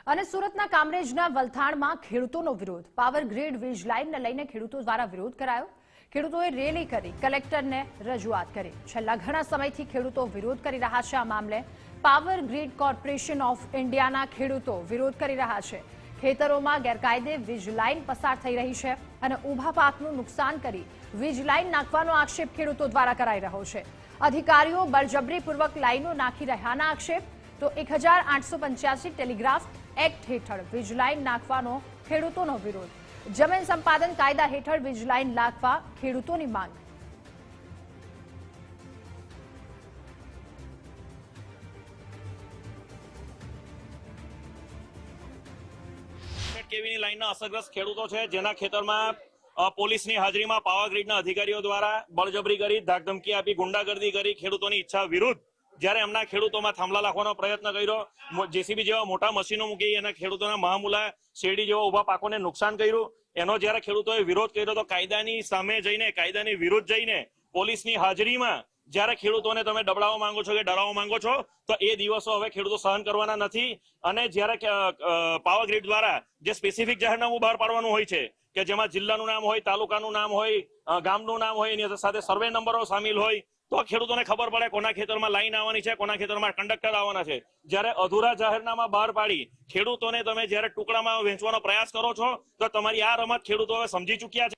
અને સુરતના કામરેજના વલથાણમાં ખેડૂતોનો વિરોધ પાવર ગ્રીડ વીજ લાઇનને લઈને ખેડૂતો દ્વારા વિરોધ કરાયો। ખેડૂતોએ રેલી કરી કલેક્ટરને રજૂઆત કરી। છેલ્લા ઘણા સમયથી ખેડૂતો વિરોધ કરી રહ્યા છે। આ મામલે પાવર ગ્રીડ કોર્પોરેશન ઓફ ઇન્ડિયાના ખેડૂતો વિરોધ કરી રહ્યા છે। ખેતરોમાં ગેરકાયદે વીજ લાઇન પસાર થઈ રહી છે અને ઊભા પાકનું નુકસાન કરી વીજ લાઇન નાખવાનો આક્ષેપ ખેડૂતો દ્વારા કરાઈ રહ્યો છે। અધિકારીઓ બળજબરીપૂર્વક લાઇનો નાખી રહ્યાના આક્ષેપ તો 1885 ટેલિગ્રાફ એક્ટ હેઠળ વીજ લાઇન નાખવાનો ખેડૂતોનો વિરોધ। જમીન સંપાદન કાયદા હેઠળ વીજ લાઇન નાખવા ખેડૂતોની માંગ। કેવીની લાઇનના અસરગ્રસ્ત ખેડૂતો છે જેના ખેતરમાં પોલીસની હાજરીમાં પાવર ગ્રીડના અધિકારીઓ દ્વારા બળજબરી કરી ધાકધમકી આપી ગુંડાગર્દી કરી ખેડૂતોની ઈચ્છા વિરુદ્ધ જ્યારે એમના ખેડૂતોમાં થાંભલા રાખવાનો પ્રયત્ન કર્યો, જેસીબી જેવા મોટા મશીનો મૂકી અને ખેડૂતોના મહામૂલા શેરડી જેવા ઉભા પાકોને નુકસાન કર્યું। એનો જ્યારે ખેડૂતોએ વિરોધ કર્યો તો કાયદાની સામે જઈને કાયદાની વિરુદ્ધ જઈને પોલીસની હાજરીમાં જ્યારે ખેડૂતોને તમે દબડાવવા માંગો છો કે ડરાવવા માંગો છો તો એ દિવસો હવે ખેડૂતો સહન કરવાના નથી। અને જ્યારે પાવર ગ્રીડ દ્વારા જે સ્પેસિફિક જાહેરનામું બહાર પાડવાનું હોય છે કે જેમાં જિલ્લાનું નામ હોય, તાલુકાનું નામ હોય, ગામનું નામ હોય, એની સાથે સર્વે નંબરો સામેલ હોય તો ખેડૂતોને ખબર પડે કોના ખેતરમાં લાઈન આવવાની છે, કોના ખેતરમાં કંડક્ટર આવવાના છે। જ્યારે અધૂરા જાહેરનામા બહાર પાડી ખેડૂતોને તમે જ્યારે ટુકડામાં વહેંચવાનો પ્રયાસ કરો છો તો તમારી આ રમત ખેડૂતો હવે સમજી ચૂક્યા છે।